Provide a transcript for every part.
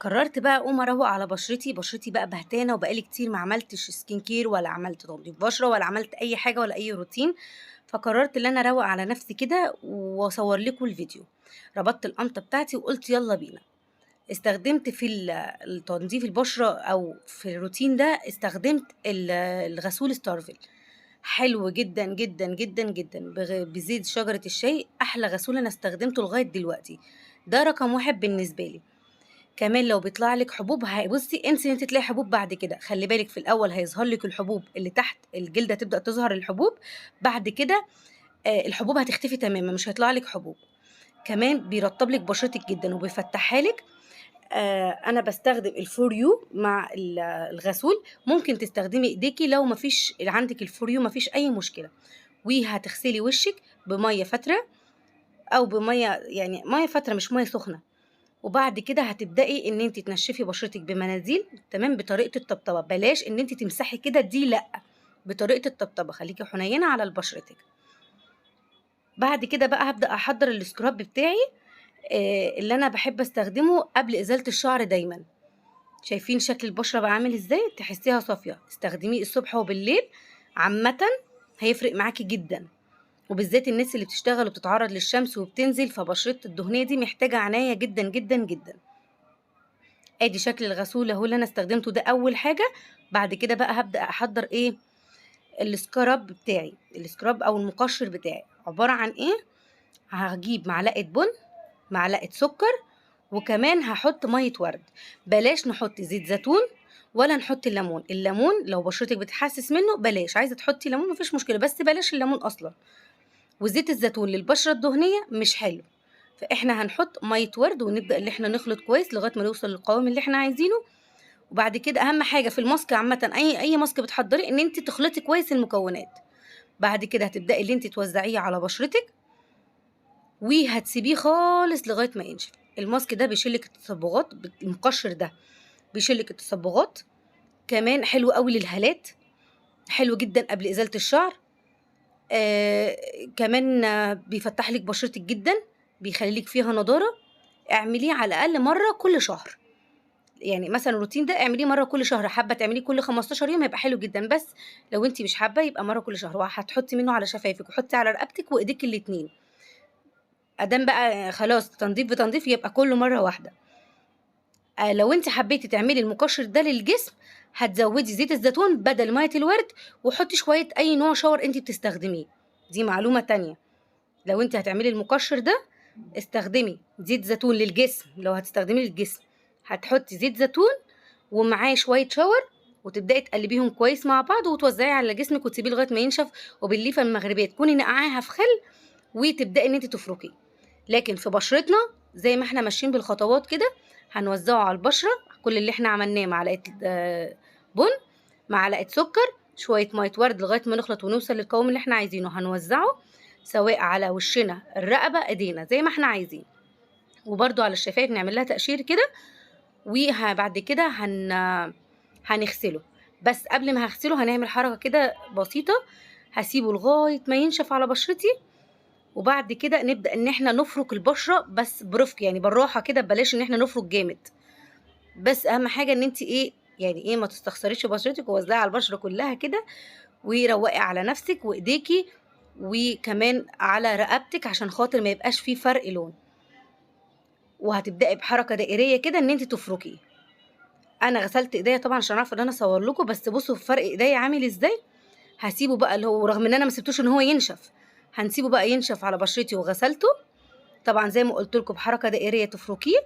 قررت بقى اقوم اروق على بشرتي بقى بهتانه، وبقالي كتير ما عملتش سكين كير ولا عملت تنظيف بشره ولا عملت اي حاجه ولا اي روتين. فقررت ان انا اروق على نفسي كده واصور لكم الفيديو. ربطت القمطه بتاعتي وقلت يلا بينا. استخدمت في التنظيف البشره او في الروتين ده، استخدمت الغسول ستارفل. حلو جدا جدا جدا جدا بزيت شجره الشاي، احلى غسول انا استخدمته لغايه دلوقتي. ده رقم واحد بالنسبه لي. كمان لو بيطلع لك حبوب، بصي انسي ان انت تلاقي حبوب بعد كده. خلي بالك، في الاول هيظهر لك الحبوب اللي تحت الجلده، تبدا تظهر الحبوب. بعد كده الحبوب هتختفي تماما، مش هيطلع لك حبوب. كمان بيرطب لك بشرتك جدا وبيفتحها لك. انا بستخدم الفوريو مع الغسول. ممكن تستخدمي ايديكي لو مفيش عندك الفوريو، مفيش اي مشكله. وهتغسلي وشك بميه فتره، او بميه يعني ميه فتره مش ميه سخنه. وبعد كده هتبدأي ان انت تنشفي بشرتك بمناديل، تمام، بطريقة الطبطبة. بلاش ان انت تمسحي كده، دي لا. بطريقة الطبطبة، خليكي حنينة على بشرتك. بعد كده بقى هبدأ احضر السكراب بتاعي، اللي انا بحب استخدمه قبل ازالة الشعر دايما. شايفين شكل البشرة بقى عامل ازاي؟ تحسيها صافية. استخدميه الصبح وبالليل. عامة هيفرق معاكي جدا، وبالذات الناس اللي بتشتغل وبتتعرض للشمس وبتنزل، فبشرة الدهنية دي محتاجة عناية جدا جدا جدا. ادي شكل الغسول اهو اللي انا استخدمته، ده اول حاجه. بعد كده بقى هبدا احضر ايه؟ السكراب بتاعي. السكراب او المقشر بتاعي عباره عن ايه؟ هجيب معلقه بن، معلقه سكر، وكمان هحط ميه ورد. بلاش نحط زيت زيتون ولا نحط الليمون. الليمون لو بشرتك بتحسس منه بلاش، عايزه تحطي ليمون مفيش مشكله، بس بلاش الليمون اصلا. وزيت الزيتون للبشره الدهنيه مش حلو. فاحنا هنحط ميه ورد ونبدا اللي احنا نخلط كويس لغايه ما نوصل للقوام اللي احنا عايزينه. وبعد كده اهم حاجه في الماسك عامه، اي ماسك بتحضري، ان انت تخلطي كويس المكونات. بعد كده هتبداي اللي انت توزعيه على بشرتك، وهتسيبيه خالص لغايه ما ينشف. الماسك ده بيشيلك التصبغات، المقشر ده بيشيلك التصبغات. كمان حلو قوي للهالات، حلو جدا قبل ازاله الشعر. آه كمان بيفتح لك بشرتك جدا، بيخلي لك فيها نضاره. اعمليه على الاقل مره كل شهر. يعني مثلا الروتين ده اعمليه مره كل شهر، حابه تعمليه كل 15 يوم هيبقى حلو جدا. بس لو انت مش حابه يبقى مره كل شهر، وهتحطي منه على شفايفك وحطي على رقبتك وايديك الاتنين. ادام بقى خلاص تنظيف بتنظيف يبقى كله مره واحده. لو انت حبيتي تعملي المقشر ده للجسم، هتزودي زيت الزيتون بدل ميه الورد، وحطي شويه اي نوع شاور انت بتستخدميه. دي معلومه تانية. لو انت هتعملي المقشر ده، استخدمي زيت زيتون للجسم. لو هتستخدمي للجسم هتحطي زيت زيتون ومعاه شويه شاور، وتبداي تقلبيهم كويس مع بعض وتوزعي على جسمك وتسيبيه لغايه ما ينشف. وبالليفه المغربيه تكوني نقعاها في خل، وتبداي ان انت تفركي. لكن في بشرتنا زي ما احنا ماشيين بالخطوات كده، هنوزعه على البشره. كل اللي احنا عملناه معلقه بن، معلقه سكر، شويه ميه ورد لغايه ما نخلط ونوصل للقوام اللي احنا عايزينه. هنوزعه سواء على وشنا، الرقبه، ايدينا، زي ما احنا عايزين. وبرده على الشفايف نعمل لها تقشير كده. وبعد كده هنغسله. بس قبل ما هغسله هنعمل حركة كده بسيطة. هسيبه لغاية ما ينشف على بشرتي، وبعد كده نبدأ ان احنا نفرك البشرة، بس برفق يعني بالراحة كده، بلاش ان احنا نفرك جامد. بس اهم حاجة ان انت ايه، يعني ايه، ما تستخسريش بشرتك، ووزعي على البشرة كلها كده. وروقي على نفسك وايديكي، وكمان على رقبتك، عشان خاطر ما يبقاش فيه فرق لون. وهتبدأي بحركة دائرية كده ان انت تفركي. انا غسلت ايديا طبعا عشان اعرف ان انا اصور لكم، بس بصوا فرق ايديا عامل ازاي. هسيبه بقى، اللي هو رغم ان انا ما سبتوش ان هو ينشف، هنسيبه بقى ينشف على بشرتي وغسلته. طبعا زي ما قلت لكم بحركه دائريه تفركيه.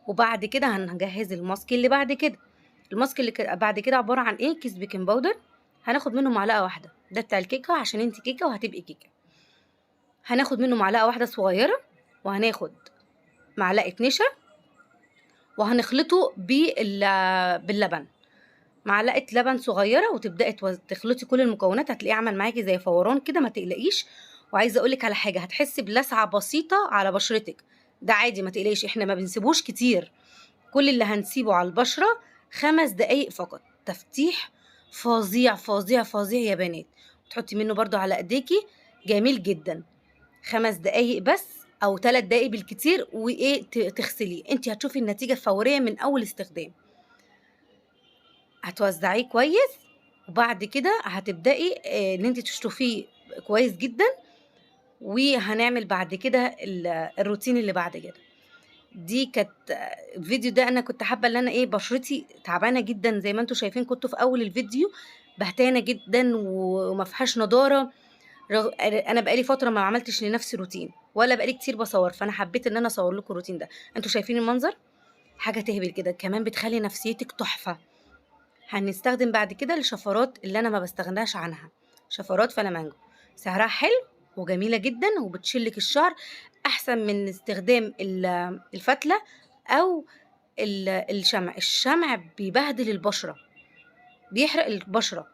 وبعد كده هنجهز الماسك اللي بعد كده. الماسك اللي بعد كده عباره عن ايه؟ كيس بيكنج باودر. هناخد منه معلقه واحده، ده بتاع الكيكه عشان انت كيكه وهتبقي كيكه. هناخد منه معلقه واحده صغيره، وهناخد معلقه نشا، وهنخلطه باللبن. معلقه لبن صغيره، وتبداي تخلطي كل المكونات. هتلاقيه عمل معاكي زي فوران كده، ما تقلقيش. وعايزه اقولك على حاجه، هتحسي بلسعه بسيطه على بشرتك. ده عادي، ما تقلقيش، احنا ما بنسيبوش كتير. كل اللي هنسيبه على البشره 5 دقايق فقط. تفتيح فظيع فظيع فظيع يا بنات. وتحطي منه برضو على ايديكي، جميل جدا. 5 دقايق بس، او 3 دقايق بالكتير، وايه تغسليه. انت هتشوفي النتيجه فوريه من اول استخدام. هتوزعيه كويس، وبعد كده هتبدأي ان انت تشطفيه كويس جدا. وهنعمل بعد كده الروتين اللي بعد كده. دي كانت الفيديو ده انا كنت حابه ان انا بشرتي تعبانه جدا زي ما انتم شايفين، كنت في اول الفيديو بهتانه جدا وما فيهاش نضاره. انا بقالي فتره ما عملتش لنفسي روتين، ولا بقالي كتير بصور، فانا حبيت ان انا اصور لكم الروتين ده. انتوا شايفين المنظر؟ حاجه تهبل كده، كمان بتخلي نفسيتك تحفه. هنستخدم بعد كده الشفرات اللي انا ما بستغناش عنها، شفرات فلامانجو، سعرها حلو وجميله جدا وبتشلك الشعر احسن من استخدام الفتله او الشمع. الشمع بيبهدل البشره، بيحرق البشره.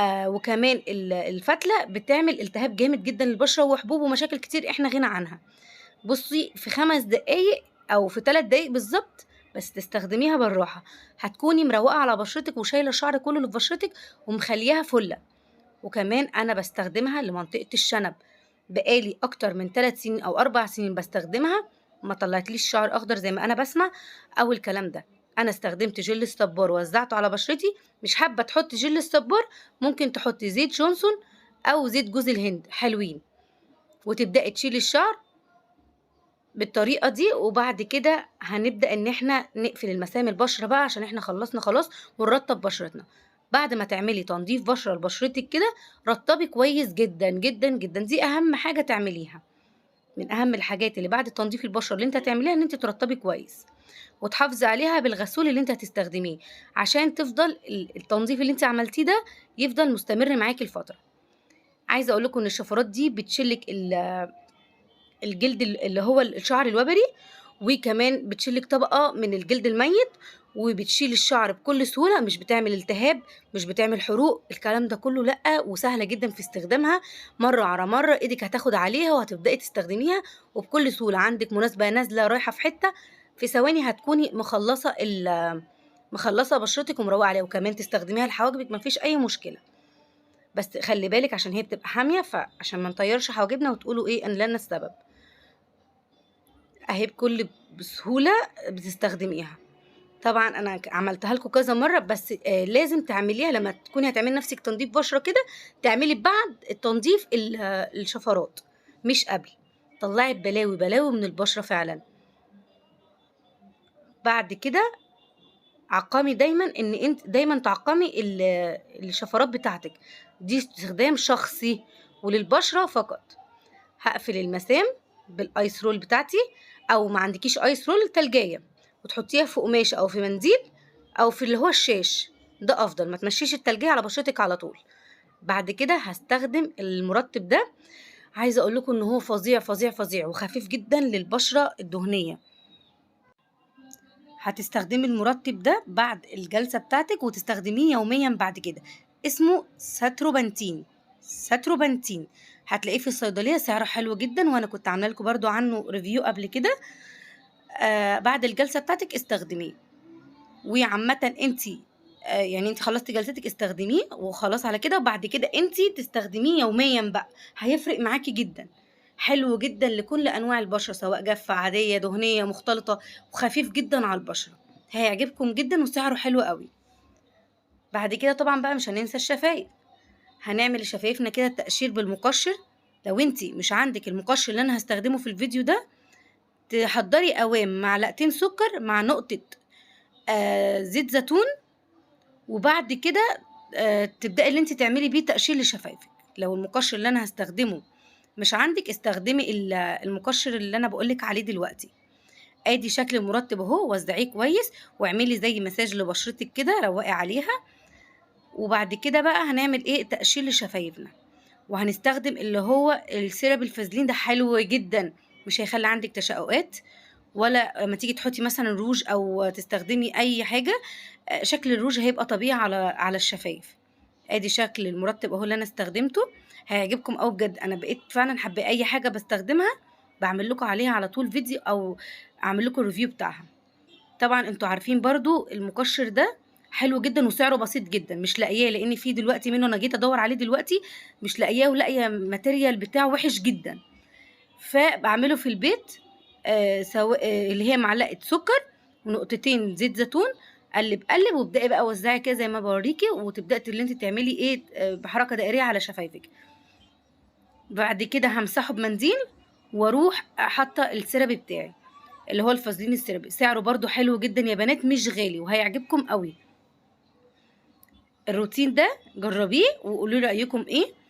وكمان الفتله بتعمل التهاب جامد جدا للبشره وحبوب ومشاكل كتير احنا غنى عنها. بصي، في 5 دقايق او في 3 دقايق بالظبط، بس تستخدميها بالراحه، هتكوني مروقه على بشرتك وشايله الشعر كله اللي في بشرتك ومخليها فله. وكمان انا بستخدمها لمنطقه الشنب، بقالي اكتر من 3 سنين او 4 سنين بستخدمها، ما طلعتليش شعر اخضر زي ما انا بسمع او الكلام ده. انا استخدمت جل الصبار ووزعته على بشرتي. مش حابه تحطي جل الصبار، ممكن تحطي زيت جونسون او زيت جوز الهند، حلوين. وتبداي تشيلي الشعر بالطريقه دي. وبعد كده هنبدا ان احنا نقفل المسام البشره بقى، عشان احنا خلصنا خلاص، ونرطب بشرتنا. بعد ما تعملي تنظيف بشره لبشرتك كده، رطبي كويس جدا جدا جدا. دي اهم حاجه تعمليها، من اهم الحاجات اللي بعد تنظيف البشره اللي انت هتعمليها، ان انت ترطبي كويس وتحافظي عليها بالغسول اللي انت هتستخدميه، عشان تفضل التنظيف اللي انت عملتيه ده يفضل مستمر معاكي الفتره. عايزه اقول لكم ان الشفرات دي بتشلك الجلد اللي هو الشعر الوبري، وكمان بتشيلك طبقة من الجلد الميت، وبتشيل الشعر بكل سهولة، مش بتعمل التهاب، مش بتعمل حروق، الكلام ده كله لأ. وسهلة جدا في استخدامها، مرة على مرة ايدك هتاخد عليها وهتبدأي تستخدميها وبكل سهولة. عندك مناسبة نازلة رايحة في حتة، في ثواني هتكوني مخلصة بشرتك ومروقة عليها، وكمان تستخدميها لحواجبك مفيش أي مشكلة. بس خلي بالك عشان هي بتبقى حامية، فعشان ما نطيرش حواجبنا وتقولوا ان لنا السبب. اهي بكل بسهولة بتستخدميها. طبعا انا عملتها لكم كذا مرة، بس لازم تعمليها لما تكوني هتعملي نفسك تنظيف بشرة كده، تعملي بعد التنظيف الشفرات مش قبل. طلعي بلاوي بلاوي من البشرة فعلا. بعد كده عقمي دايما ان انت دايما تعقمي الشفرات بتاعتك، دي استخدام شخصي وللبشرة فقط. هقفل المسام بالايس رول بتاعتي، او ما عندكيش ايس رول، تلجايه، وتحطيها في قماشه او في منديل او في اللي هو الشاش، ده افضل. ما تمشيش التلجايه على بشرتك على طول. بعد كده هستخدم المرطب ده. عايزه اقول لكم ان هو فظيع فظيع فظيع وخفيف جدا للبشره الدهنيه. هتستخدمي المرطب ده بعد الجلسه بتاعتك وتستخدميه يوميا بعد كده. اسمه ساتروبانتين، ساتروبانتين. هتلاقيه في الصيدليه، سعره حلو جدا، وانا كنت عامله لكم برضو عنه ريفيو قبل كده. بعد الجلسه بتاعتك استخدميه. وعامه انت يعني انت خلصتي جلستك استخدميه وخلاص على كده، وبعد كده انت تستخدميه يوميا بقى، هيفرق معاكي جدا. حلو جدا لكل انواع البشره، سواء جافه، عاديه، دهنيه، مختلطه، وخفيف جدا على البشره. هيعجبكم جدا وسعره حلو قوي. بعد كده طبعا بقى مش هننسى الشفايف. هنعمل لشفايفنا كده تقشير بالمقشر. لو انتي مش عندك المقشر اللي انا هستخدمه في الفيديو ده، تحضري قوام معلقتين سكر مع نقطة زيت زيتون، وبعد كده تبدأي اللي انتي تعملي بيه تقشير لشفايفك. لو المقشر اللي انا هستخدمه مش عندك، استخدمي المقشر اللي انا بقولك عليه دلوقتي. ادي شكل المرطب اهو، وزعيه كويس واعملي زي مساج لبشرتك كده، روقي عليها. وبعد كده بقى هنعمل تقشير لشفايفنا. وهنستخدم اللي هو السيرب الفازلين ده، حلو جدا، مش هيخلي عندك تشققات، ولا لما تيجي تحطي مثلا روج او تستخدمي اي حاجه، شكل الروج هيبقى طبيعي على الشفايف. ادي شكل المرطب اهو اللي انا استخدمته، هيعجبكم قوي بجد. انا بقيت فعلا حابه اي حاجه بستخدمها بعمل لكم عليها على طول فيديو او اعمل لكم ريفيو بتاعها. طبعا انتوا عارفين برضو المقشر ده حلو جدا وسعره بسيط جدا، مش لاقياه، لان في دلوقتي منه، انا جيت ادور عليه دلوقتي مش لاقياه، ولاقيه ماتيريال بتاعه وحش جدا. فبعمله في البيت سواء اللي هي معلقه سكر ونقطتين زيت زيتون. قلب قلب وابدأي بقى وزعي كده زي ما بوريكي، وتبدأي اللي انت تعملي ايه بحركه دائريه على شفايفك. بعد كده همسحه بمنديل واروح حاطه السيرابي بتاعي اللي هو الفازلين السيرابي. سعره برضو حلو جدا يا بنات، مش غالي وهيعجبكم قوي. الروتين ده جربيه وقولوا لي رايكم ايه.